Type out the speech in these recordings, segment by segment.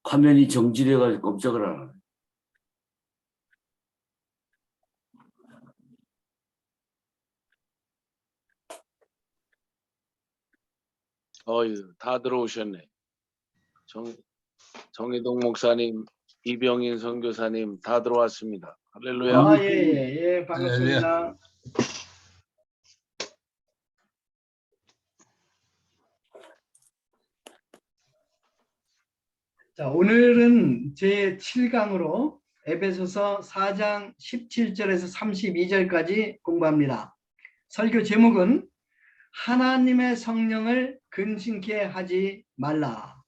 화면이 정지돼가지고 깜짝을 안 하네. 다 들어오셨네. 정희동 목사님, 이병인 선교사님 다 들어왔습니다. 할렐루야. 예, 반갑습니다. 자, 오늘은 제 7강으로 에베소서 4장 17절에서 32절까지 공부합니다. 설교 제목은 하나님의 성령을 근심케 하지 말라.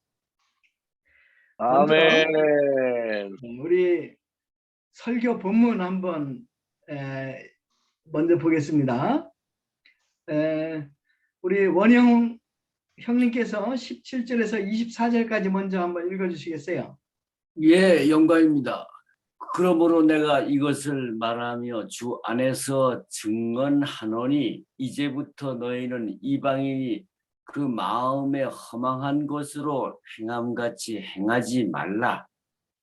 아멘. 우리 설교 본문 한번 먼저 보겠습니다. 우리 원영 형님께서 17절에서 24절까지 먼저 한번 읽어주시겠어요? 예, 영광입니다. 그러므로 내가 이것을 말하며 주 안에서 증언하노니 이제부터 너희는 이방인이 그 마음에 허망한 것으로 행함같이 행하지 말라.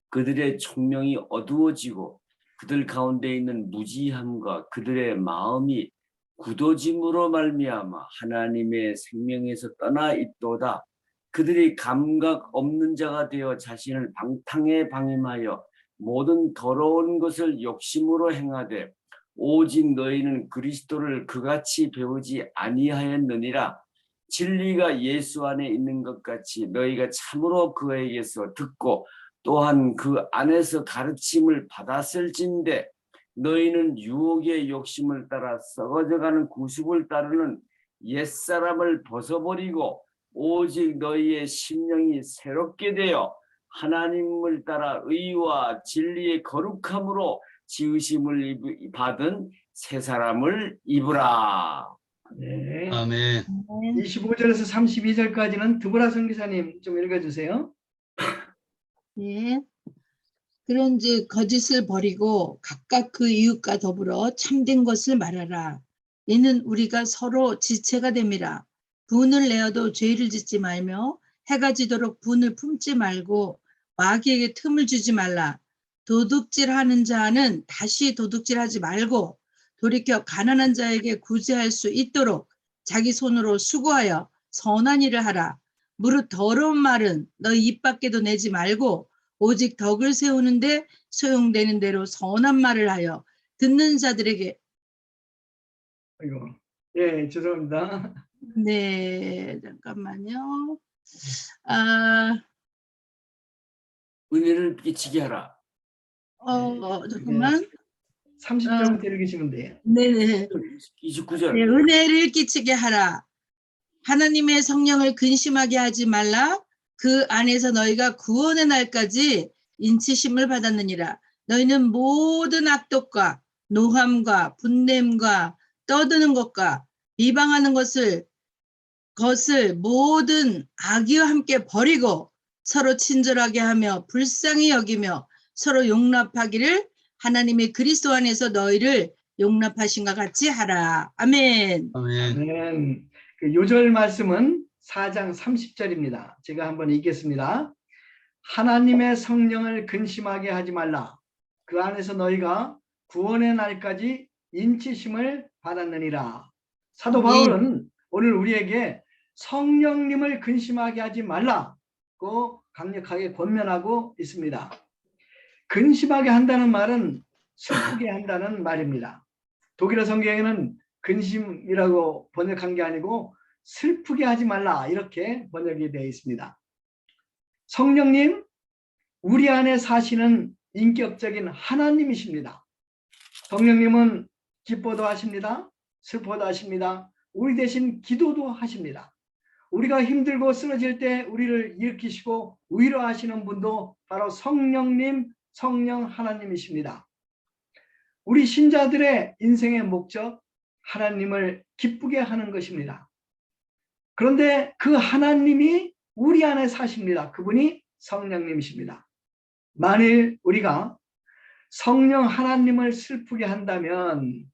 그들의 총명이 어두워지고 그들 가운데 있는 무지함과 그들의 마음이 굳어짐으로 말미암아 하나님의 생명에서 떠나 있도다. 그들이 감각 없는 자가 되어 자신을 방탕에 방임하여 모든 더러운 것을 욕심으로 행하되 오직 너희는 그리스도를 그같이 배우지 아니하였느니라. 진리가 예수 안에 있는 것 같이 너희가 참으로 그에게서 듣고 또한 그 안에서 가르침을 받았을진데 너희는 유혹의 욕심을 따라 썩어져가는 구습을 따르는 옛사람을 벗어버리고 오직 너희의 심령이 새롭게 되어 하나님을 따라 의와 진리의 거룩함으로 지으심을 받은 새 사람을 입으라. 네. 아멘. 25절에서 32절까지는 드보라 선교사님 좀 읽어주세요. 네. 그런즉 거짓을 버리고 각각 그 이웃과 더불어 참된 것을 말하라. 이는 우리가 서로 지체가 됨이라. 분을 내어도 죄를 짓지 말며 해가 지도록 분을 품지 말고 마귀에게 틈을 주지 말라. 도둑질하는 자는 다시 도둑질하지 말고 돌이켜 가난한 자에게 구제할 수 있도록 자기 손으로 수고하여 선한 일을 하라. 무릇 더러운 말은 너 입 밖에도 내지 말고 오직 덕을 세우는데 소용되는 대로 선한 말을 하여 듣는 자들에게. 아이고, 예, 죄송합니다. 네, 잠깐만요. 은혜를 끼치게 하라. 잠깐만. 30절부터 읽으시면 돼요. 네네. 29절. 네, 은혜를 끼치게 하라. 하나님의 성령을 근심하게 하지 말라. 그 안에서 너희가 구원의 날까지 인치심을 받았느니라. 너희는 모든 악독과 노함과 분냄과 떠드는 것과 비방하는 것을 모든 악의와 함께 버리고 서로 친절하게 하며 불쌍히 여기며 서로 용납하기를 하나님의 그리스도 안에서 너희를 용납하신과 같이 하라. 아멘. 아멘. 아멘. 그 요절 말씀은 4장 30절입니다. 제가 한번 읽겠습니다. 하나님의 성령을 근심하게 하지 말라. 그 안에서 너희가 구원의 날까지 인치심을 받았느니라. 사도 바울은 오늘 우리에게 성령님을 근심하게 하지 말라고 강력하게 권면하고 있습니다. 근심하게 한다는 말은 슬프게 한다는 말입니다. 독일어 성경에는 근심이라고 번역한 게 아니고 슬프게 하지 말라 이렇게 번역이 되어 있습니다. 성령님, 우리 안에 사시는 인격적인 하나님이십니다. 성령님은 기뻐도 하십니다. 슬퍼도 하십니다. 우리 대신 기도도 하십니다. 우리가 힘들고 쓰러질 때 우리를 일으키시고 위로하시는 분도 바로 성령님, 성령 하나님이십니다. 우리 신자들의 인생의 목적, 하나님을 기쁘게 하는 것입니다. 그런데 그 하나님이 우리 안에 사십니다. 그분이 성령님이십니다. 만일 우리가 성령 하나님을 슬프게 한다면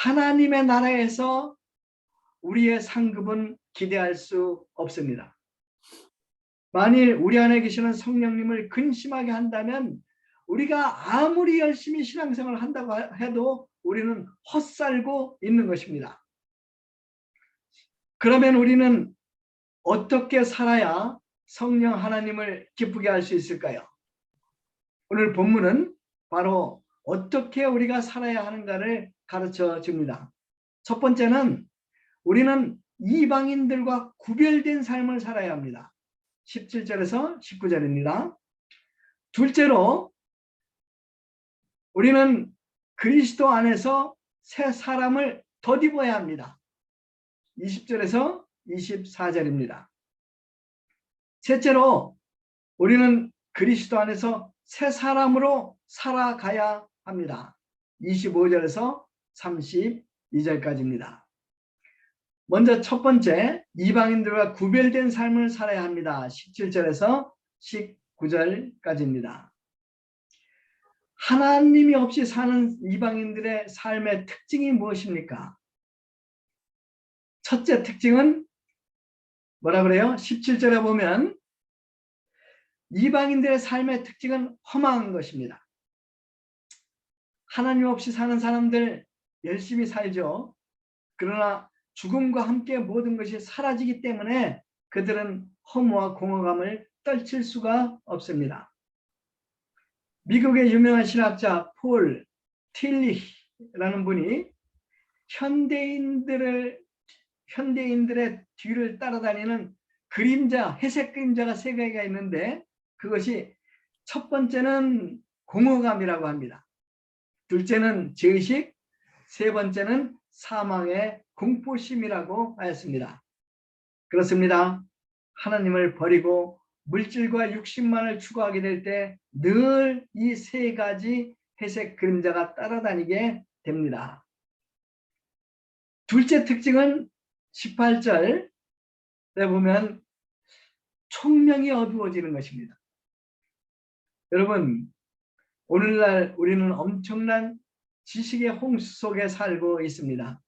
하나님의 나라에서 우리의 상급은 기대할 수 없습니다. 만일 우리 안에 계시는 성령님을 근심하게 한다면 우리가 아무리 열심히 신앙생활을 한다고 해도 우리는 헛살고 있는 것입니다. 그러면 우리는 어떻게 살아야 성령 하나님을 기쁘게 할 수 있을까요? 오늘 본문은 바로 어떻게 우리가 살아야 하는가를 가르쳐 줍니다. 첫 번째는 우리는 이방인들과 구별된 삶을 살아야 합니다. 17절에서 19절입니다. 둘째로 우리는 그리스도 안에서 새 사람을 덧입어야 합니다. 20절에서 24절입니다. 셋째로 우리는 그리스도 안에서 새 사람으로 살아가야 합니다. 25절에서 32절까지입니다. 먼저 첫 번째, 이방인들과 구별된 삶을 살아야 합니다. 17절에서 19절까지입니다. 하나님이 없이 사는 이방인들의 삶의 특징이 무엇입니까? 첫째 특징은 뭐라 그래요? 17절에 보면 이방인들의 삶의 특징은 허망한 것입니다. 하나님 없이 사는 사람들 열심히 살죠. 그러나 죽음과 함께 모든 것이 사라지기 때문에 그들은 허무와 공허감을 떨칠 수가 없습니다. 미국의 유명한 신학자 폴 틸리히라는 분이 현대인들의 뒤를 따라다니는 그림자, 회색 그림자가 세 가지가 있는데 그것이 첫 번째는 공허감이라고 합니다. 둘째는 죄의식, 세 번째는 사망의 공포심이라고 하였습니다. 그렇습니다. 하나님을 버리고 물질과 육신만을 추구하게 될 때 늘 이 세 가지 회색 그림자가 따라다니게 됩니다. 둘째 특징은 18절에 보면 총명이 어두워지는 것입니다. 여러분, 오늘날 우리는 엄청난 지식의 홍수 속에 살고 있습니다.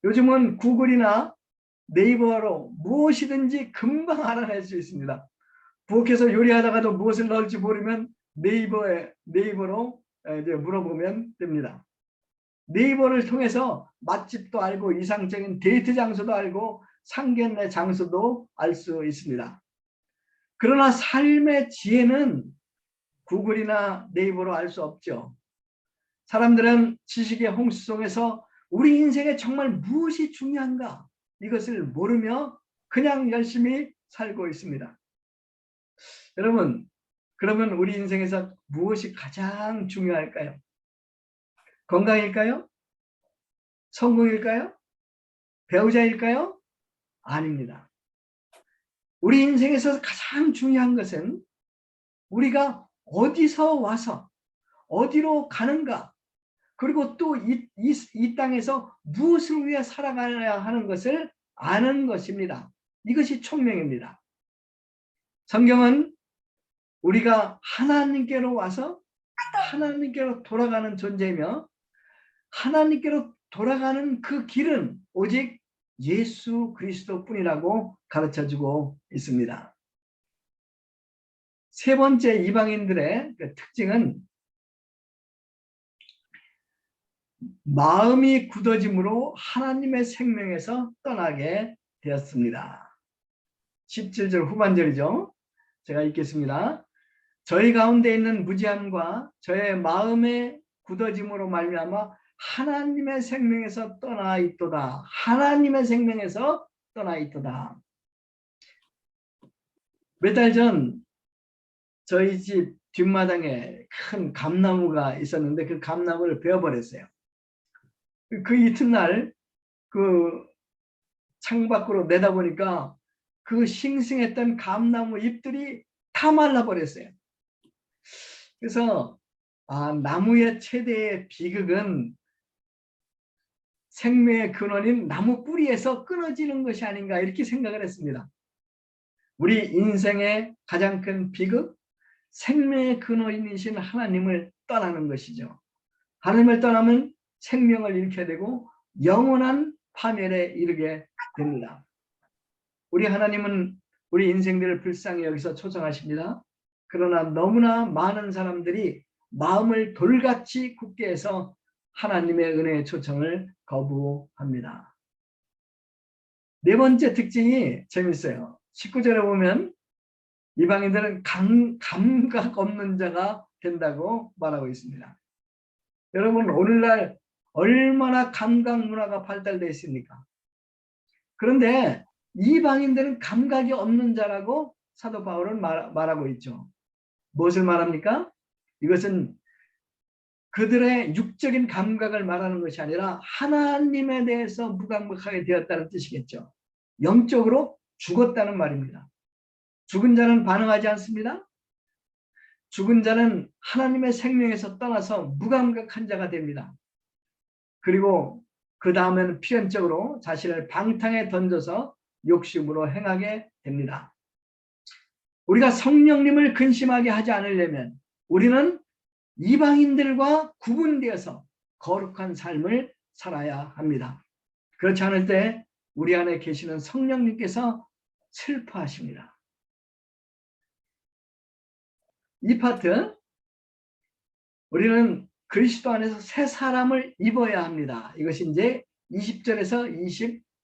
요즘은 구글이나 네이버로 무엇이든지 금방 알아낼 수 있습니다. 부엌에서 요리하다가도 무엇을 넣을지 모르면 네이버로 이제 물어보면 됩니다. 네이버를 통해서 맛집도 알고 이상적인 데이트 장소도 알고 상견례 장소도 알 수 있습니다. 그러나 삶의 지혜는 구글이나 네이버로 알 수 없죠. 사람들은 지식의 홍수 속에서 우리 인생에 정말 무엇이 중요한가 이것을 모르며 그냥 열심히 살고 있습니다. 여러분, 그러면 우리 인생에서 무엇이 가장 중요할까요? 건강일까요? 성공일까요? 배우자일까요? 아닙니다. 우리 인생에서 가장 중요한 것은 우리가 어디서 와서 어디로 가는가, 그리고 또 이 땅에서 무엇을 위해 살아가야 하는 것을 아는 것입니다. 이것이 총명입니다. 성경은 우리가 하나님께로 와서 하나님께로 돌아가는 존재이며 하나님께로 돌아가는 그 길은 오직 예수 그리스도뿐이라고 가르쳐주고 있습니다. 세 번째 이방인들의 그 특징은 마음이 굳어짐으로 하나님의 생명에서 떠나게 되었습니다. 17절 후반절이죠. 제가 읽겠습니다. 저희 가운데 있는 무지함과 저의 마음의 굳어짐으로 말미암아 하나님의 생명에서 떠나 있도다. 하나님의 생명에서 떠나 있도다. 몇 달 전 저희 집 뒷마당에 큰 감나무가 있었는데 그 감나무를 베어버렸어요. 그 이튿날 그 창밖으로 내다보니까 그 싱싱했던 감나무 잎들이 다 말라버렸어요. 그래서 나무의 최대의 비극은 생명의 근원인 나무 뿌리에서 끊어지는 것이 아닌가 이렇게 생각을 했습니다. 우리 인생의 가장 큰 비극, 생명의 근원이신 하나님을 떠나는 것이죠. 하나님을 떠나면 생명을 잃게 되고 영원한 파멸에 이르게 됩니다. 우리 하나님은 우리 인생들을 불쌍히 여기서 초청하십니다. 그러나 너무나 많은 사람들이 마음을 돌같이 굳게 해서 하나님의 은혜의 초청을 거부합니다. 네 번째 특징이 재밌어요. 19절에 보면 이방인들은 감각 없는 자가 된다고 말하고 있습니다. 여러분, 오늘날 얼마나 감각 문화가 발달되어 있습니까? 그런데 이방인들은 감각이 없는 자라고 사도 바울은 말하고 있죠. 무엇을 말합니까? 이것은 그들의 육적인 감각을 말하는 것이 아니라 하나님에 대해서 무감각하게 되었다는 뜻이겠죠. 영적으로 죽었다는 말입니다. 죽은 자는 반응하지 않습니다. 죽은 자는 하나님의 생명에서 떠나서 무감각한 자가 됩니다. 그리고 그 다음에는 필연적으로 자신을 방탕에 던져서 욕심으로 행하게 됩니다. 우리가 성령님을 근심하게 하지 않으려면 우리는 이방인들과 구분되어서 거룩한 삶을 살아야 합니다. 그렇지 않을 때 우리 안에 계시는 성령님께서 슬퍼하십니다. 이 파트, 우리는 그리스도 안에서 새 사람을 입어야 합니다. 이것이 이제 20절에서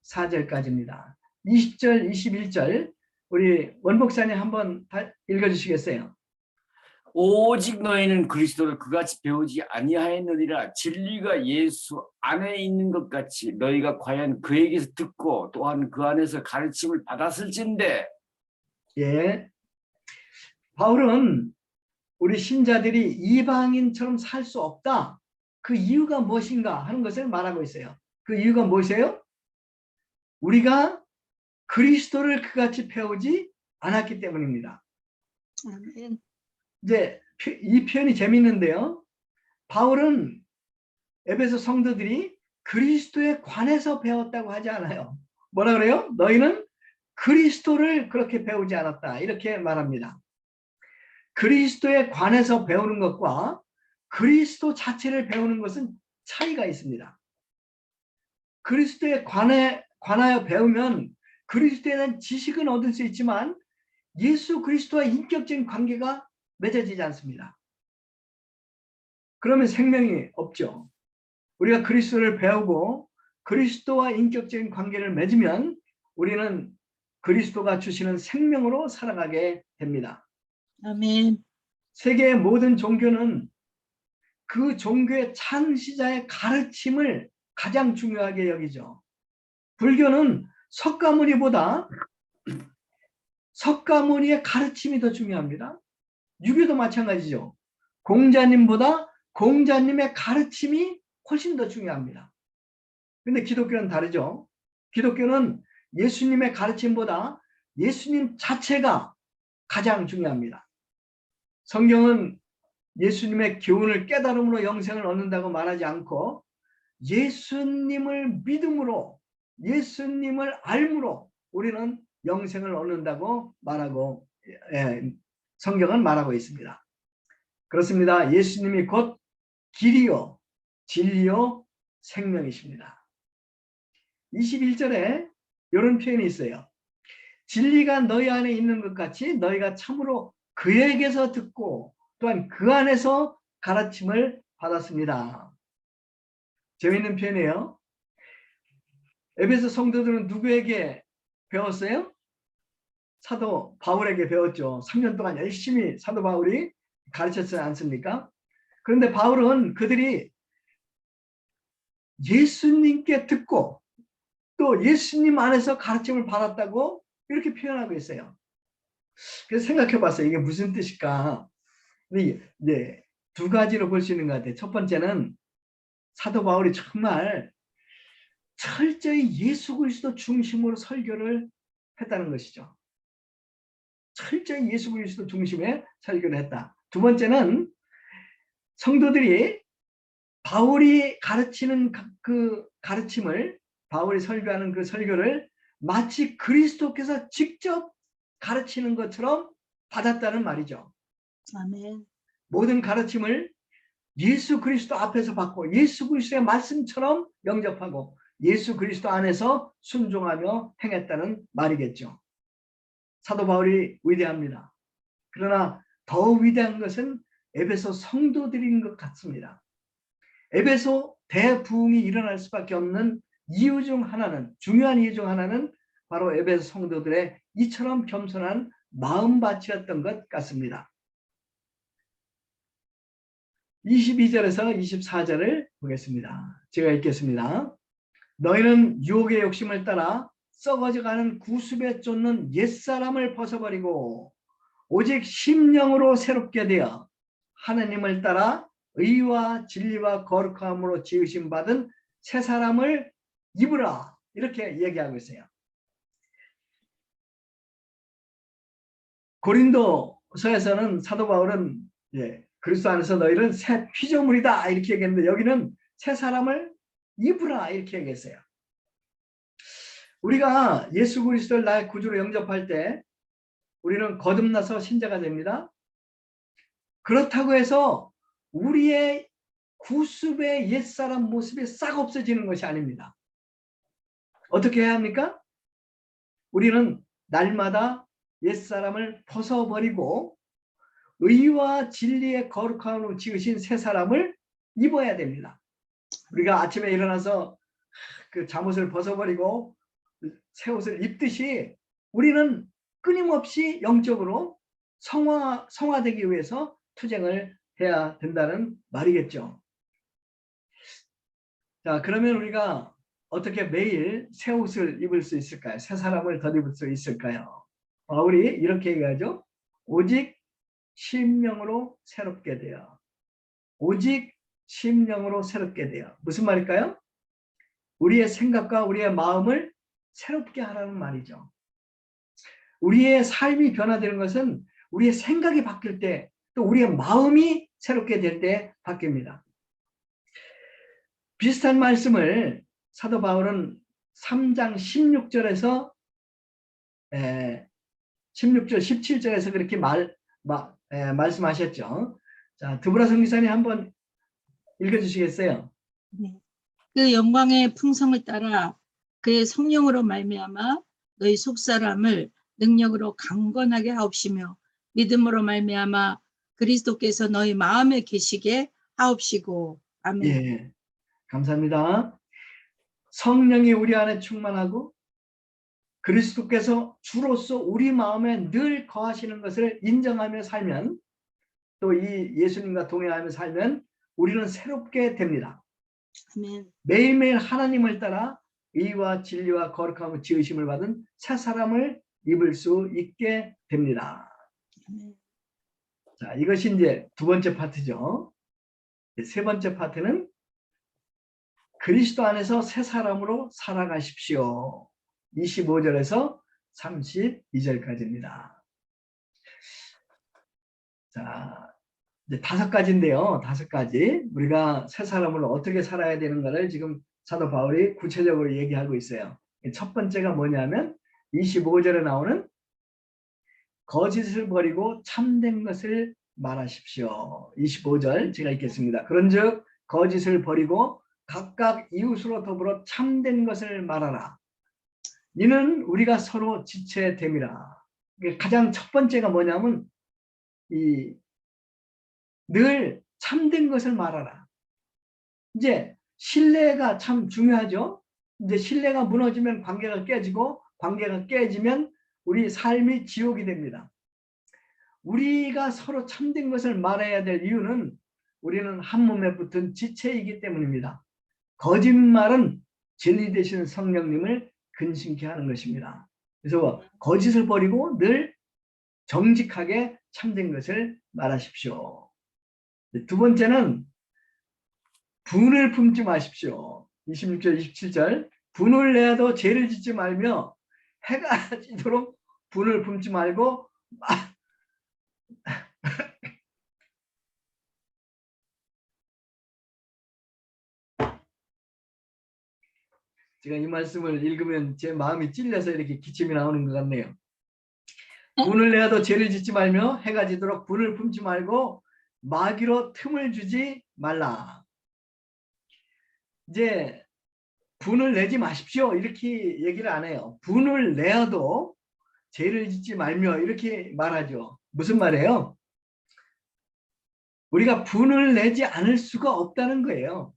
24절까지입니다. 20절, 21절 우리 원복사님 한번 읽어주시겠어요? 오직 너희는 그리스도를 그같이 배우지 아니하였느니라. 진리가 예수 안에 있는 것 같이 너희가 과연 그에게서 듣고 또한 그 안에서 가르침을 받았을진데. 예, 바울은 우리 신자들이 이방인처럼 살 수 없다. 그 이유가 무엇인가 하는 것을 말하고 있어요. 그 이유가 무엇이에요? 우리가 그리스도를 그같이 배우지 않았기 때문입니다. 아멘. 이제 이 표현이 재밌는데요. 바울은 에베소 성도들이 그리스도에 관해서 배웠다고 하지 않아요. 뭐라 그래요? 너희는 그리스도를 그렇게 배우지 않았다. 이렇게 말합니다. 그리스도에 관해서 배우는 것과 그리스도 자체를 배우는 것은 차이가 있습니다. 그리스도에 관하여 배우면 그리스도에 대한 지식은 얻을 수 있지만 예수 그리스도와 인격적인 관계가 맺어지지 않습니다. 그러면 생명이 없죠. 우리가 그리스도를 배우고 그리스도와 인격적인 관계를 맺으면 우리는 그리스도가 주시는 생명으로 살아가게 됩니다. 아멘. 세계의 모든 종교는 그 종교의 창시자의 가르침을 가장 중요하게 여기죠. 불교는 석가모니의 가르침이 더 중요합니다. 유교도 마찬가지죠. 공자님보다 공자님의 가르침이 훨씬 더 중요합니다. 근데 기독교는 다르죠. 기독교는 예수님의 가르침보다 예수님 자체가 가장 중요합니다. 성경은 예수님의 교훈을 깨달음으로 영생을 얻는다고 말하지 않고 예수님을 믿음으로, 예수님을 알므로 우리는 영생을 얻는다고 말하고, 성경은 말하고 있습니다. 그렇습니다. 예수님이 곧 길이요 진리요 생명이십니다. 21절에 이런 표현이 있어요. 진리가 너희 안에 있는 것 같이 너희가 참으로 그에게서 듣고 또한 그 안에서 가르침을 받았습니다. 재미있는 표현이에요. 에베소 성도들은 누구에게 배웠어요? 사도 바울에게 배웠죠. 3년 동안 열심히 사도 바울이 가르쳤지 않습니까? 그런데 바울은 그들이 예수님께 듣고 또 예수님 안에서 가르침을 받았다고 이렇게 표현하고 있어요. 그래서 생각해 봤어요. 이게 무슨 뜻일까? 네, 두 가지로 볼 수 있는 것 같아요. 첫 번째는 사도 바울이 정말 철저히 예수 그리스도 중심으로 설교를 했다는 것이죠. 철저히 예수 그리스도 중심의 설교를 했다. 두 번째는 성도들이 바울이 가르치는 그 가르침을, 바울이 설교하는 그 설교를 마치 그리스도께서 직접 가르치는 것처럼 받았다는 말이죠. 아멘. 모든 가르침을 예수 그리스도 앞에서 받고 예수 그리스도의 말씀처럼 영접하고 예수 그리스도 안에서 순종하며 행했다는 말이겠죠. 사도 바울이 위대합니다. 그러나 더 위대한 것은 에베소 성도들인 것 같습니다. 에베소 대부흥이 일어날 수밖에 없는 이유 중 하나는, 중요한 이유 중 하나는 바로 에베소 성도들의 이처럼 겸손한 마음밭이었던 것 같습니다. 22절에서 24절을 보겠습니다. 제가 읽겠습니다. 너희는 유혹의 욕심을 따라 썩어져가는 구습에 쫓는 옛사람을 벗어버리고 오직 심령으로 새롭게 되어 하나님을 따라 의와 진리와 거룩함으로 지으심 받은 새 사람을 입으라. 이렇게 얘기하고 있어요. 고린도서에서는 사도 바울은 그리스도 안에서 너희는 새 피조물이다 이렇게 얘기했는데 여기는 새 사람을 입으라 이렇게 얘기했어요. 우리가 예수 그리스도를 나의 구주로 영접할 때 우리는 거듭나서 신자가 됩니다. 그렇다고 해서 우리의 구습의 옛사람 모습이 싹 없어지는 것이 아닙니다. 어떻게 해야 합니까? 우리는 날마다 옛사람을 벗어버리고 의와 진리의 거룩함으로 지으신 새 사람을 입어야 됩니다. 우리가 아침에 일어나서 그 잠옷을 벗어버리고 새 옷을 입듯이 우리는 끊임없이 영적으로 성화되기 위해서 투쟁을 해야 된다는 말이겠죠. 자, 그러면 우리가 어떻게 매일 새 옷을 입을 수 있을까요? 새 사람을 덧입을 수 있을까요? 바울이 이렇게 얘기하죠. 오직 심령으로 새롭게 되어. 오직 심령으로 새롭게 되어. 무슨 말일까요? 우리의 생각과 우리의 마음을 새롭게 하라는 말이죠. 우리의 삶이 변화되는 것은 우리의 생각이 바뀔 때, 또 우리의 마음이 새롭게 될 때 바뀝니다. 비슷한 말씀을 사도 바울은 3장 16절에서 16절, 17절에서 그렇게 말씀하셨죠. 자, 드보라 선교사님 한번 읽어주시겠어요? 네. 그 영광의 풍성을 따라 그의 성령으로 말미암아 너희 속사람을 능력으로 강건하게 하옵시며 믿음으로 말미암아 그리스도께서 너희 마음에 계시게 하옵시고. 아멘. 예, 감사합니다. 성령이 우리 안에 충만하고 그리스도께서 주로서 우리 마음에 늘 거하시는 것을 인정하며 살면, 또 이 예수님과 동행하며 살면 우리는 새롭게 됩니다. 아멘. 매일매일 하나님을 따라 의와 진리와 거룩함을 지으심을 받은 새 사람을 입을 수 있게 됩니다. 아멘. 자, 이것이 이제 두 번째 파트죠. 세 번째 파트는 그리스도 안에서 새 사람으로 살아가십시오. 25절에서 32절까지입니다. 자, 이제 5가지인데요. 5가지. 우리가 새 사람으로 어떻게 살아야 되는가를 지금 사도 바울이 구체적으로 얘기하고 있어요. 첫 번째가 뭐냐면 25절에 나오는 거짓을 버리고 참된 것을 말하십시오. 25절 제가 읽겠습니다. 그런즉 거짓을 버리고 각각 이웃으로 더불어 참된 것을 말하라. 이는 우리가 서로 지체됨이라. 가장 첫 번째가 뭐냐면 늘 참된 것을 말하라. 이제 신뢰가 참 중요하죠. 이제 신뢰가 무너지면 관계가 깨지고, 관계가 깨지면 우리 삶이 지옥이 됩니다. 우리가 서로 참된 것을 말해야 될 이유는 우리는 한 몸에 붙은 지체이기 때문입니다. 거짓말은 진리 되시는 성령님을 근심케 하는 것입니다. 그래서 거짓을 버리고 늘 정직하게 참된 것을 말하십시오. 두 번째는 분을 품지 마십시오. 26절, 27절. 분을 내어도 죄를 짓지 말며 해가 지도록 분을 품지 말고 제가 이 말씀을 읽으면 제 마음이 찔려서 이렇게 기침이 나오는 것 같네요. 분을 내어도 죄를 짓지 말며 해가 지도록 분을 품지 말고 마귀로 틈을 주지 말라. 이제 분을 내지 마십시오 이렇게 얘기를 안 해요. 분을 내어도 죄를 짓지 말며 이렇게 말하죠. 무슨 말이에요? 우리가 분을 내지 않을 수가 없다는 거예요.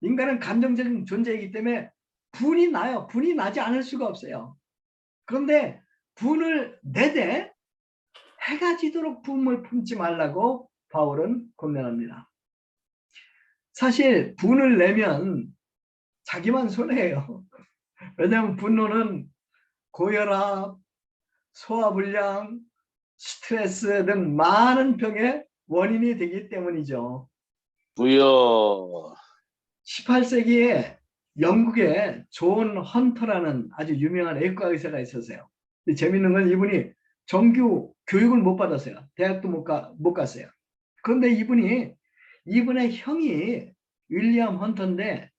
인간은 감정적인 존재이기 때문에 분이 나요. 분이 나지 않을 수가 없어요. 그런데 분을 내되 해가 지도록 분을 품지 말라고 바울은 권면합니다. 사실 분을 내면 자기만 손해예요. 왜냐하면 분노는 고혈압, 소화불량, 스트레스 등 많은 병의 원인이 되기 때문이죠. 부여. 18세기에 영국에 존 헌터라는 아주 유명한 외과 의사가 있었어요. 재밌는 건 이분이 정규 교육을 못 받았어요. 대학도 못 갔어요. 그런데 이분의 형이 윌리엄 헌터인데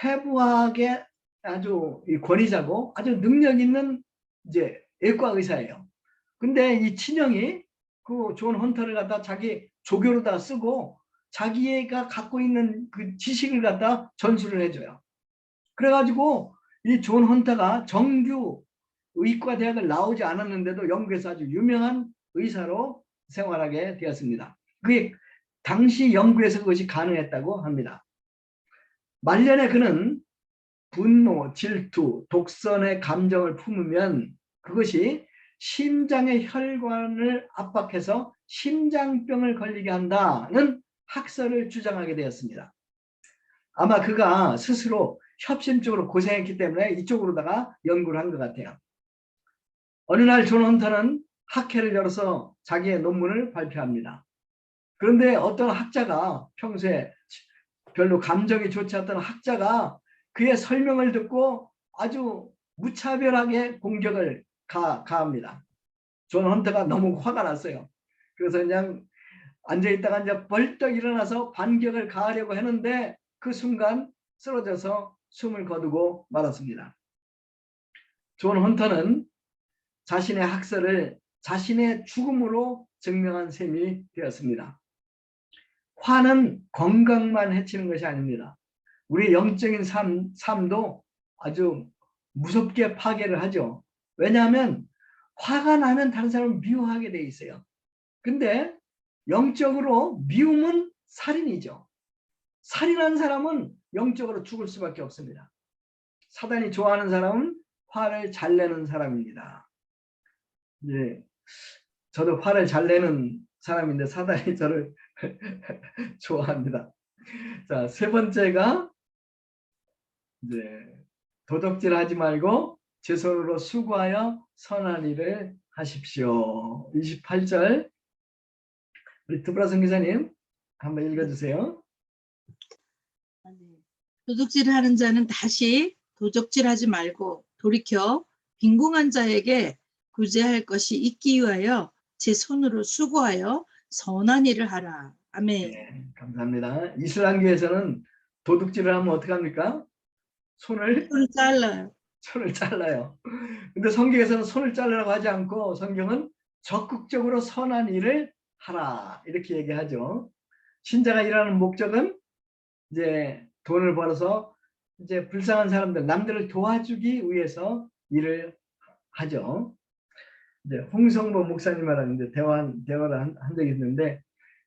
해부학의 아주 권위자고 아주 능력 있는 이제 외과 의사예요. 근데 이 친형이 그 존 헌터를 갖다 자기 조교로다 쓰고 자기가 갖고 있는 그 지식을 갖다 전수를 해줘요. 그래가지고 이 존 헌터가 정규 의과 대학을 나오지 않았는데도 영국에서 아주 유명한 의사로 생활하게 되었습니다. 그게 당시 영국에서 그것이 가능했다고 합니다. 말년에 그는 분노, 질투, 독선의 감정을 품으면 그것이 심장의 혈관을 압박해서 심장병을 걸리게 한다는 학설을 주장하게 되었습니다. 아마 그가 스스로 협심적으로 고생했기 때문에 이쪽으로다가 연구를 한 것 같아요. 어느 날 존 헌터는 학회를 열어서 자기의 논문을 발표합니다. 그런데 어떤 학자가 평소에 별로 감정이 좋지 않던 학자가 그의 설명을 듣고 아주 무차별하게 공격을 가합니다. 존 헌터가 너무 화가 났어요. 그래서 그냥 앉아있다가 이제 벌떡 일어나서 반격을 가하려고 했는데 그 순간 쓰러져서 숨을 거두고 말았습니다. 존 헌터는 자신의 학설을 자신의 죽음으로 증명한 셈이 되었습니다. 화는 건강만 해치는 것이 아닙니다. 우리 영적인 삶도 아주 무섭게 파괴를 하죠. 왜냐하면 화가 나면 다른 사람을 미워하게 돼 있어요. 근데 영적으로 미움은 살인이죠. 살인한 사람은 영적으로 죽을 수밖에 없습니다. 사단이 좋아하는 사람은 화를 잘 내는 사람입니다. 예, 저도 화를 잘 내는 사람인데 사단이 저를 좋아합니다. 자, 세 번째가 이제 도적질하지 말고 제 손으로 수고하여 선한 일을 하십시오. 28절 우리 두브라 선교사님 한번 읽어주세요. 도둑질하는 자는 다시 도적질하지 말고 돌이켜 빈궁한 자에게 구제할 것이 있기 위하여 제 손으로 수고하여 선한 일을 하라. 아멘. 네, 감사합니다. 이슬람교에서는 도둑질을 하면 어떻게 합니까? 손을 잘라요. 근데 성경에서는 손을 자르라고 하지 않고 성경은 적극적으로 선한 일을 하라 이렇게 얘기하죠. 신자가 일하는 목적은 이제 돈을 벌어서 이제 불쌍한 사람들, 남들을 도와주기 위해서 일을 하죠. 이제 홍성보 목사님이랑 이제 대화를 한 적이 있는데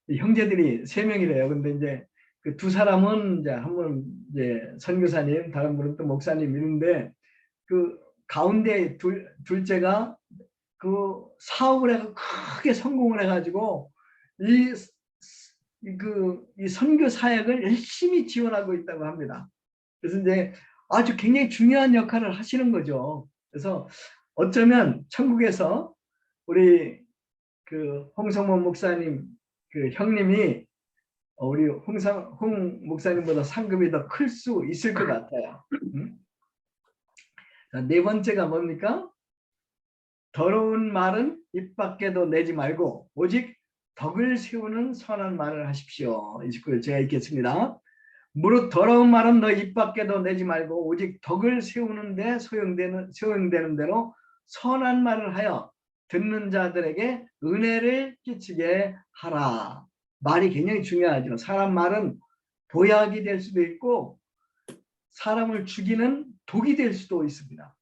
형제들이 3명이래요. 근데 이제 그 두 사람은 이제 한 분은 이제 선교사님, 다른 분은 또 목사님 이런데 그 가운데 둘째가 그 사업을 해서 크게 성공을 해가지고 이 선교 사역을 열심히 지원하고 있다고 합니다. 그래서 이제 아주 굉장히 중요한 역할을 하시는 거죠. 그래서 어쩌면 천국에서 우리 그 홍성모 목사님 그 형님이 우리 홍 목사님보다 상급이 더 클 수 있을 것 같아요. 자, 네 번째가 뭡니까? 더러운 말은 입 밖에도 내지 말고 오직 덕을 세우는 선한 말을 하십시오. 29절 제가 읽겠습니다. 무릇 더러운 말은 너 입 밖에도 내지 말고 오직 덕을 세우는 데 소용되는 대로 선한 말을 하여 듣는 자들에게 은혜를 끼치게 하라. 말이 굉장히 중요하죠. 사람 말은 보약이 될 수도 있고 사람을 죽이는 독이 될 수도 있습니다.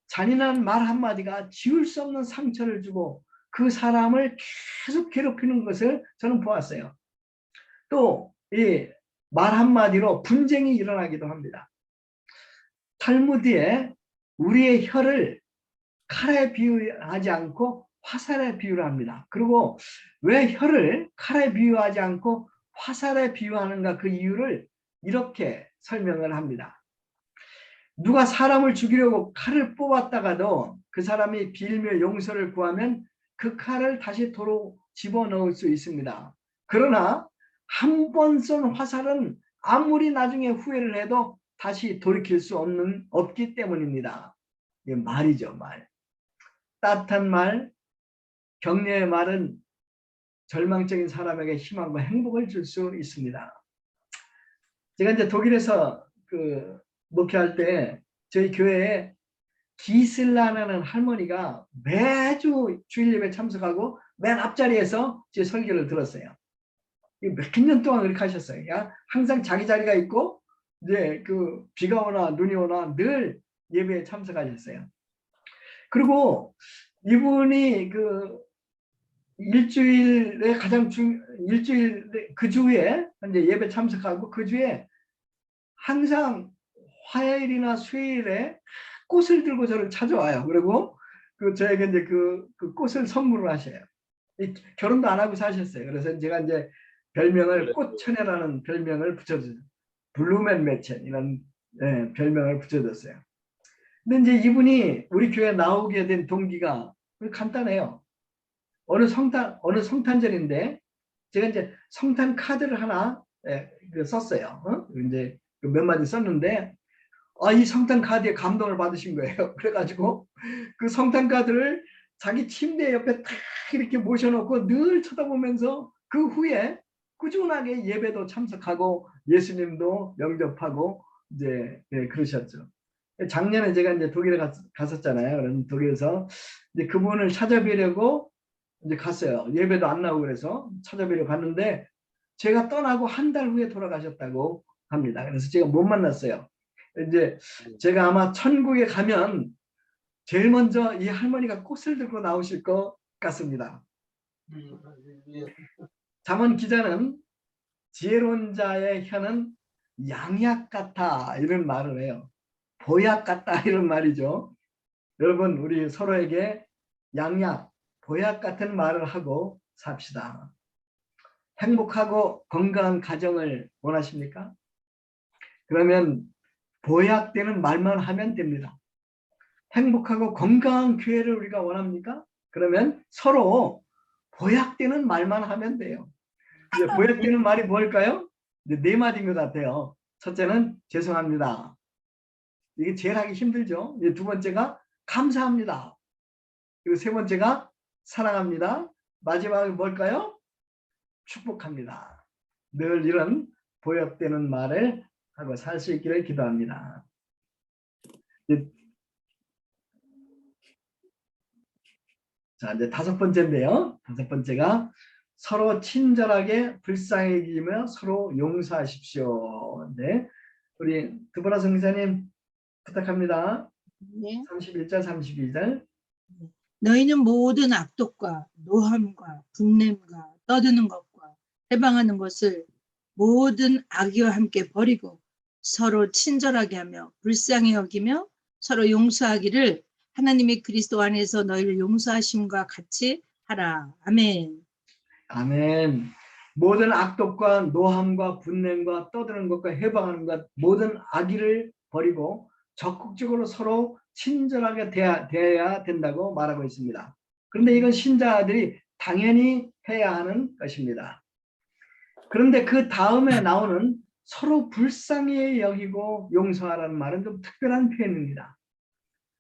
잔인한 말 한마디가 지울 수 없는 상처를 주고 그 사람을 계속 괴롭히는 것을 저는 보았어요. 또 이 말 한마디로 분쟁이 일어나기도 합니다. 탈무드에 우리의 혀를 칼에 비유하지 않고 화살에 비유를 합니다. 그리고 왜 혀를 칼에 비유하지 않고 화살에 비유하는가 그 이유를 이렇게 설명을 합니다. 누가 사람을 죽이려고 칼을 뽑았다가도 그 사람이 빌며 용서를 구하면 그 칼을 다시 도로 집어넣을 수 있습니다. 그러나 한 번 쏜 화살은 아무리 나중에 후회를 해도 다시 돌이킬 수 없기 때문입니다. 이게 말이죠, 말. 따뜻한 말, 격려의 말은 절망적인 사람에게 희망과 행복을 줄 수 있습니다. 제가 이제 독일에서 목회할 때 저희 교회에 기슬라라는 할머니가 매주 주일 예배 참석하고 맨 앞자리에서 제 설교를 들었어요. 몇 년 동안 그렇게 하셨어요. 항상 자기 자리가 있고 이제 비가 오나 눈이 오나 늘 예배에 참석하셨어요. 그리고 이분이 일주일에 일주일 그 주에 이제 예배 참석하고 그 주에 항상 화요일이나 수요일에 꽃을 들고 저를 찾아와요. 그리고 저에게 이제 그 꽃을 선물을 하셔요. 결혼도 안 하고 사셨어요. 그래서 제가 이제 별명을 꽃처녀라는 별명을 붙여줬어요. 블루맨 매첸이라는 별명을 붙여줬어요. 근데 이제 이분이 우리 교회에 나오게 된 동기가 간단해요. 어느 성탄절인데 제가 이제 성탄 카드를 하나 썼어요. 이제 몇 마디 썼는데 이 성탄 카드에 감동을 받으신 거예요. 그래가지고 그 성탄 카드를 자기 침대 옆에 탁 이렇게 모셔놓고 늘 쳐다보면서 그 후에 꾸준하게 예배도 참석하고 예수님도 영접하고 이제 그러셨죠. 작년에 제가 이제 독일에 갔었잖아요. 그럼 독일에서 이제 그분을 찾아뵈려고 이제 갔어요. 예배도 안 나오고 그래서 찾아뵈려 갔는데 제가 떠나고 한 달 후에 돌아가셨다고 합니다. 그래서 제가 못 만났어요. 이제 제가 아마 천국에 가면 제일 먼저 이 할머니가 꽃을 들고 나오실 것 같습니다. 잠언 기자는 지혜로운 자의 혀는 양약 같아 이런 말을 해요. 보약 같다 이런 말이죠. 여러분 우리 서로에게 양약, 보약 같은 말을 하고 삽시다. 행복하고 건강한 가정을 원하십니까? 그러면 보약되는 말만 하면 됩니다. 행복하고 건강한 교회를 우리가 원합니까? 그러면 서로 보약되는 말만 하면 돼요. 이제 보약되는 말이 뭘까요? 이제 4마디인 것 같아요. 첫째는 죄송합니다. 이게 제일 하기 힘들죠. 이제 두 번째가 감사합니다. 그리고 세 번째가 사랑합니다. 마지막은 뭘까요? 축복합니다. 늘 이런 보약되는 말을 하고 살 수 있기를 기도합니다. 자, 이제 5번째인데요. 5번째가 서로 친절하게 불쌍히 여기며 서로 용서하십시오. 네, 우리 드보라 성사님 부탁합니다. 네. 31절 32절. 너희는 모든 악독과 노함과 분냄과 떠드는 것과 해방하는 것을 모든 악의와 함께 버리고 서로 친절하게 하며 불쌍히 여기며 서로 용서하기를 하나님의 그리스도 안에서 너희를 용서하심과 같이 하라. 아멘. 아멘. 모든 악독과 노함과 분냄과 떠드는 것과 해방하는 것 모든 악의를 버리고 적극적으로 서로 친절하게 대해야 된다고 말하고 있습니다. 그런데 이건 신자들이 당연히 해야 하는 것입니다. 그런데 그 다음에 나오는 서로 불쌍히 여기고 용서하라는 말은 좀 특별한 표현입니다.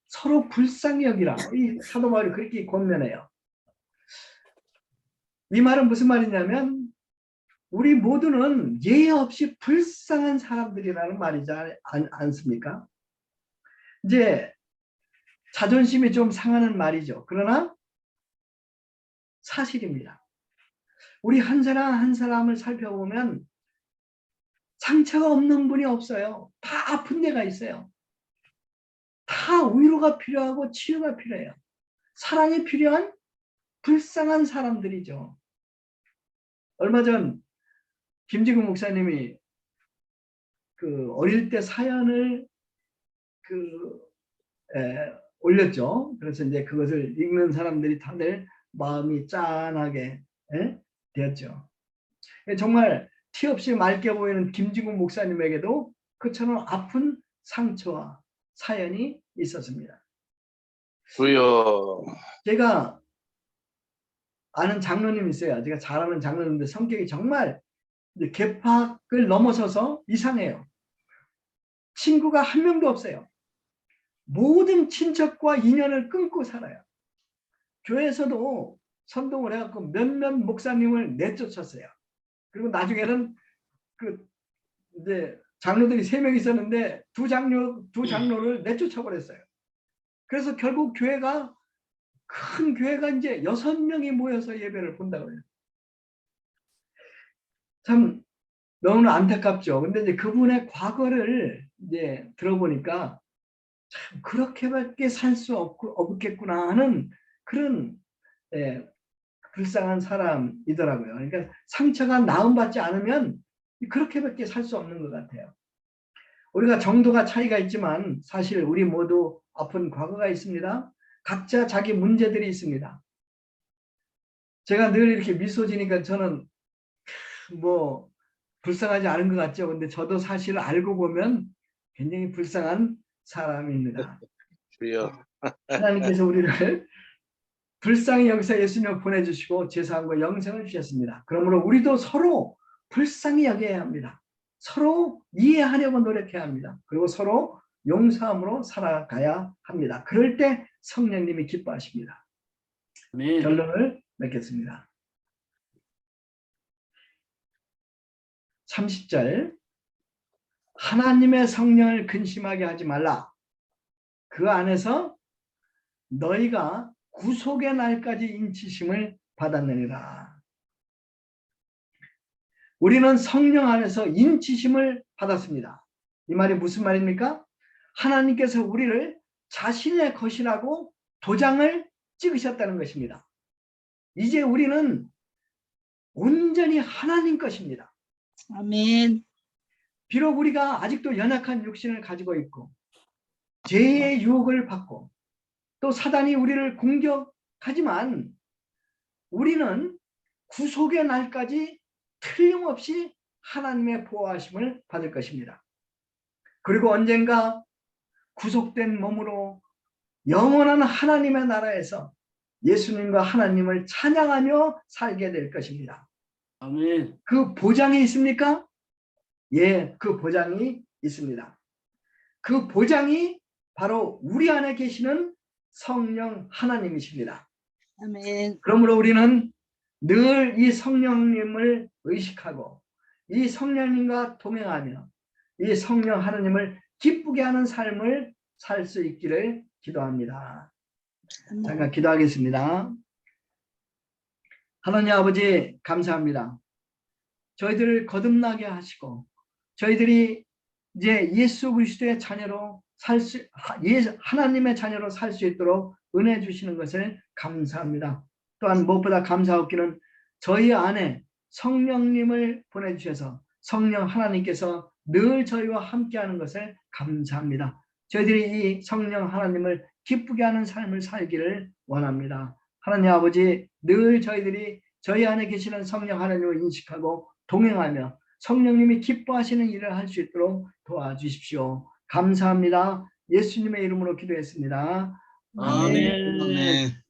서로 불쌍히 여기라. 이 사도 바울이 그렇게 권면해요. 이 말은 무슨 말이냐면 우리 모두는 예의 없이 불쌍한 사람들이라는 말이지 않습니까? 이제 자존심이 좀 상하는 말이죠. 그러나 사실입니다. 우리 한 사람 한 사람을 살펴보면 상처가 없는 분이 없어요. 다 아픈 데가 있어요. 다 위로가 필요하고 치유가 필요해요. 사랑이 필요한 불쌍한 사람들이죠. 얼마 전 김지구 목사님이 그 어릴 때 사연을 올렸죠. 그래서 이제 그것을 읽는 사람들이 다들 마음이 짠하게 되었죠. 정말 티 없이 맑게 보이는 김지국 목사님에게도 그처럼 아픈 상처와 사연이 있었습니다. 주여. 제가 아는 장로님 있어요. 제가 잘 아는 장로님인데 성격이 정말 개팍을 넘어서서 이상해요. 친구가 한 명도 없어요. 모든 친척과 인연을 끊고 살아요. 교회에서도 선동을 해갖고 몇몇 목사님을 내쫓았어요. 그리고 나중에는 이제 장로들이 3명 있었는데 두 장로를 내쫓아버렸어요. 그래서 결국 교회가 큰 교회가 이제 6명이 모여서 예배를 본다고 해요. 참 너무 안타깝죠. 근데 이제 그분의 과거를 이제 들어보니까 참 그렇게밖에 살 수 없겠구나 하는 그런 불쌍한 사람이더라고요. 그러니까 상처가 나음받지 않으면 그렇게밖에 살 수 없는 것 같아요. 우리가 정도가 차이가 있지만 사실 우리 모두 아픈 과거가 있습니다. 각자 자기 문제들이 있습니다. 제가 늘 이렇게 미소 지니까 저는 뭐 불쌍하지 않은 것 같죠. 근데 저도 사실 알고 보면 굉장히 불쌍한 사람입니다. 주여. 하나님께서 우리를 불쌍히 여기서 예수님을 보내주시고 죄사함과 영생을 주셨습니다. 그러므로 우리도 서로 불쌍히 여겨야 합니다. 서로 이해하려고 노력해야 합니다. 그리고 서로 용서함으로 살아가야 합니다. 그럴 때 성령님이 기뻐하십니다. 아멘. 결론을 맺겠습니다. 30절 하나님의 성령을 근심하게 하지 말라. 그 안에서 너희가 구속의 날까지 인치심을 받았느니라. 우리는 성령 안에서 인치심을 받았습니다. 이 말이 무슨 말입니까? 하나님께서 우리를 자신의 것이라고 도장을 찍으셨다는 것입니다. 이제 우리는 온전히 하나님 것입니다. 아멘. 비록 우리가 아직도 연약한 육신을 가지고 있고 죄의 유혹을 받고 또 사단이 우리를 공격하지만 우리는 구속의 날까지 틀림없이 하나님의 보호하심을 받을 것입니다. 그리고 언젠가 구속된 몸으로 영원한 하나님의 나라에서 예수님과 하나님을 찬양하며 살게 될 것입니다. 아멘. 그 보장이 있습니까? 예, 그 보장이 있습니다. 그 보장이 바로 우리 안에 계시는 성령 하나님이십니다. 아멘. 그러므로 우리는 늘 이 성령님을 의식하고 이 성령님과 동행하며 이 성령 하나님을 기쁘게 하는 삶을 살 수 있기를 기도합니다. 잠깐 기도하겠습니다. 하나님 아버지 감사합니다. 저희들을 거듭나게 하시고 저희들이 이제 예수 그리스도의 자녀로 하나님의 자녀로 살 수 있도록 은혜 주시는 것을 감사합니다. 또한 무엇보다 감사하기는 저희 안에 성령님을 보내주셔서 성령 하나님께서 늘 저희와 함께하는 것을 감사합니다. 저희들이 이 성령 하나님을 기쁘게 하는 삶을 살기를 원합니다. 하나님 아버지 늘 저희들이 저희 안에 계시는 성령 하나님을 인식하고 동행하며 성령님이 기뻐하시는 일을 할 수 있도록 도와주십시오. 감사합니다. 예수님의 이름으로 기도했습니다. 아멘.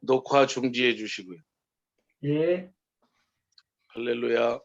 녹화 중지해 주시고요. 예. 할렐루야.